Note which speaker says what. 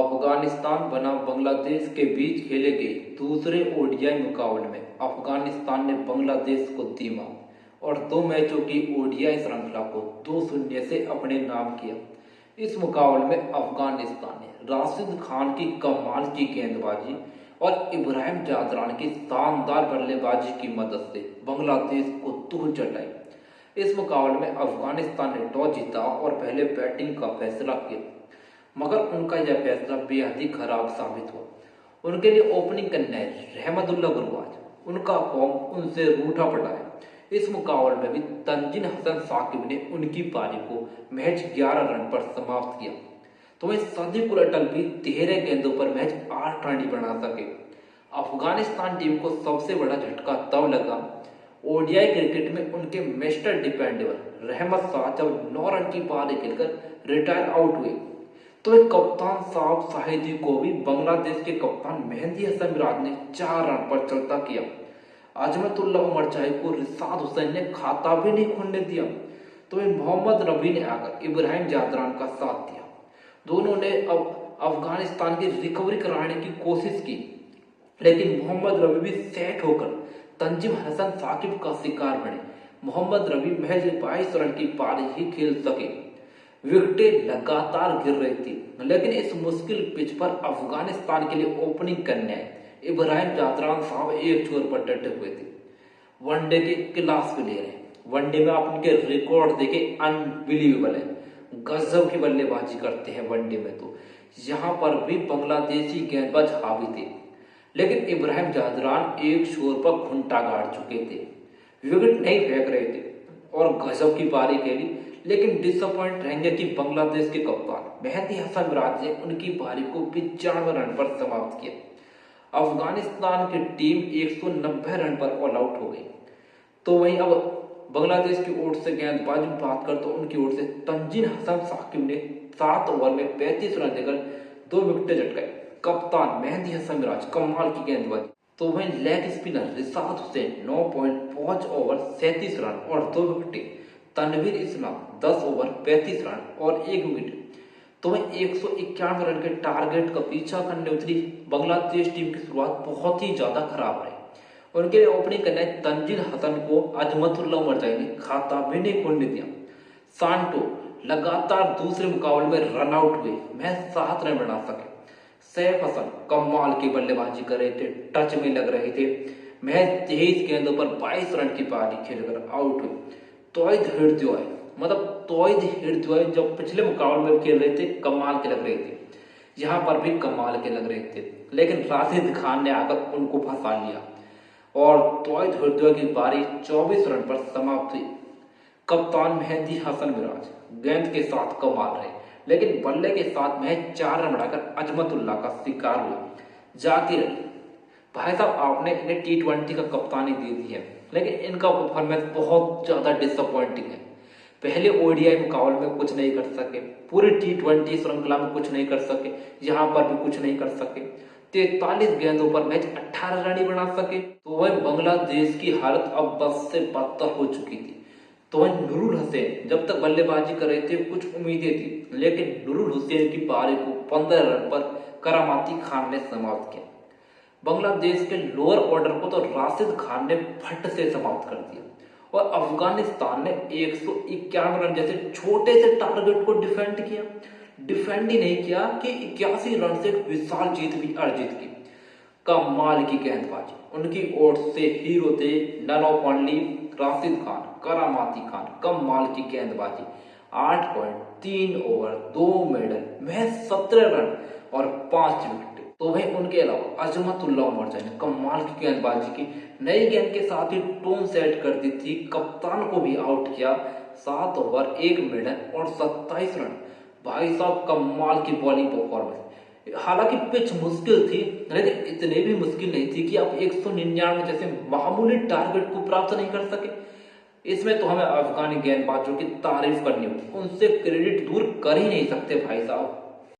Speaker 1: अफगानिस्तान बनाम बांग्लादेश के बीच खेले गए दूसरे ओडीआई मुकाबले में अफगानिस्तान ने बांग्लादेश को दी मात और 2 मैचों की ओडीआई श्रृंखला को 2-0 से अपने नाम किया। इस मुकाबले में अफगानिस्तान ने राशिद खान की कमाल की गेंदबाजी और इब्राहिम जादरान की शानदार बल्लेबाजी की मदद से बांग्लादेश को धूल चटाई। इस मुकाबले में अफगानिस्तान ने टॉस जीता और पहले बैटिंग का फैसला किया, मगर उनका यह फैसला बेहद ही खराब साबित हुआ। उनके लिए ओपनिंग करने रहमतुल्लाह गुरबाज उनका फॉर्म उनसे रूठा पड़ा है। इस मुकाबले में भी तंजीन हसन साकिब ने उनकी पारी को महज 11 रन पर समाप्त किया, तो वहीं सादिक उल अटल भी 13 गेंदों पर महज 8 रन ही बना सके। अफगानिस्तान टीम को सबसे बड़ा झटका तब लगा ओडीआई क्रिकेट में उनके मिस्टर डिपेंडेबल रहमत शाह जब 9 रन की पारी खेलकर रिटायर आउट हुए, तो एक कप्तान साहब शाहिदी को भी बांग्लादेश के कप्तान मेहंदी हसन मिराज ने 4 रन पर चलता किया। अजमतुल्लाह उमर जाही को रिशाद हुसैन ने खाता भी नहीं खोलने दिया, तो मोहम्मद रफी ने आकर इब्राहिम जादरान का साथ दिया। दोनों ने अब अफगानिस्तान की रिकवरी कराने की कोशिश की, लेकिन मोहम्मद रफी भी सेट होकर तंजीम हसन साकिब का शिकार बने। मोहम्मद रफी महज 22 रन की पारी ही खेल सके। विकेटें लगातार गिर रही थी, लेकिन इस मुश्किल पिच पर अफगानिस्तान के लिए ओपनिंग करने आए इब्राहिम जादरान साहब एक छोर पर डटे हुए थे। वनडे के क्लास पे ले रहे हैं। वनडे में आप उनके रिकॉर्ड देखे अनबिलीवेबल है, गजब की बल्लेबाजी करते हैं वनडे में। तो यहाँ पर भी बांग्लादेशी गेंदबाज हावी थे, लेकिन इब्राहिम जादरान एक छोर पर घुंटा गाड़ चुके थे, विकेट नहीं फेंक रहे थे और गजब की पारी खेली। लेकिन डिसअपॉइंट रहेंगे कि बांग्लादेश के कप्तान मेहंदी हसन मिराज ने उनकी पारी को 95 रन पर समाप्त किया। अफगानिस्तान की टीम 190 रन पर ऑल आउट हो गई। तो वहीं अब बांग्लादेश की ओर से गेंदबाजी बात कर तो उनकी ओर से तंजीन हसन साकिब ने 7 ओवर में 35 रन देकर 2 विकेटें झटकाई। कप्तान मेहंदी हसन मिराज कमाल की गेंदबाजी। तो वहीं leg spinner Rishad Hussain 9.5 over 37 run और 2 विकेटें। तनवीर इस्लाम 10 ओवर 35 रन और 1 विकेट। तो वहीं 191 रन के टारगेट का पीछा करने उतरी बांग्लादेश टीम की शुरुआत बहुत ही ज्यादा खराब रही। उनके लिए ओपनिंग करने तंजीन हसन को अजमतुल्लाह उमर जाही ने खाता भी नहीं खोलने दिया। सांटो लगातार दूसरे मुकाबले में रन आउट हुए, महज 7 रन बना सके। सैफ हसन कमाल की बल्लेबाजी कर रहे थे, टच में लग रहे थे, महज 23 गेंदों पर 22 रन की पारी खेलकर आउट हुए। तौहीद हृदय जब पिछले मुकाबले में खेल रहे थे कमाल के लग रहे थे, यहाँ पर भी कमाल के लग रहे थे, लेकिन राशिद खान ने आकर उनको फंसा लिया और तौहीद हृदय की पारी 24 रन पर समाप्त हुई। कप्तान मेहंदी हसन मिराज गेंद के साथ कमाल रहे, लेकिन बल्ले के साथ महज 4 रन बनाकर अजमतुल्लाह का शिकार हुए। जाकिर अली भाई साहब, आपने इन्हें T20 का कप्तानी दे दी है, लेकिन इनका परफॉर्मेंस बहुत ज्यादा डिसअपॉइंटिंग है। पहले ओडीआई मुकाबले में कुछ नहीं कर सके, पूरे T20 श्रृंखला में कुछ नहीं कर सके, यहाँ पर भी कुछ नहीं कर सके। 43 गेंदों पर मैच 18 रन ही बना सके। तो वह बांग्लादेश की हालत अब बस से बदतर हो चुकी थी। तो वह नूरुल हुसैन जब तक बल्लेबाजी कर रहे थे कुछ उम्मीदें थी, लेकिन नूरुल हुसैन की पारी को 15 रन पर करामाती खान ने समाप्त किया। बांग्लादेश के लोअर ऑर्डर को तो राशिद खान ने फट से समाप्त कर दिया और अफगानिस्तान ने 191 रन जैसे छोटे से टारगेट को डिफेंड ही नहीं किया कि 81 रन से एक विशाल जीत भी अर्जित की। कमाल की गेंदबाजी उनकी ओर से हीरो थे none of only Rashid Khan, करामाती खान। कमाल की गेंदबाजी 8.3 ओवर 2 मेडल, महज 17 रन और 5 विकेट। तो वहीं उनके अलावा अजमतुल्लाह उमर जाही ने कमाल की गेंदबाजी की, नई गेंद के साथ ही टोन सेट कर दी थी, कप्तान को भी आउट किया। 7 ओवर 1 मेडल और 27 रन। भाई साहब कमाल की बॉलिंग परफॉर्मेंस। हालांकि पिच मुश्किल थी, लेकिन इतनी भी मुश्किल नहीं थी कि आप 199 जैसे मामूली टारगेट को प्राप्त नहीं कर सके। इसमें तो हमें अफगानी गेंदबाजों की तारीफ करनी होगी, उनसे क्रेडिट दूर कर ही नहीं सकते भाई साहब।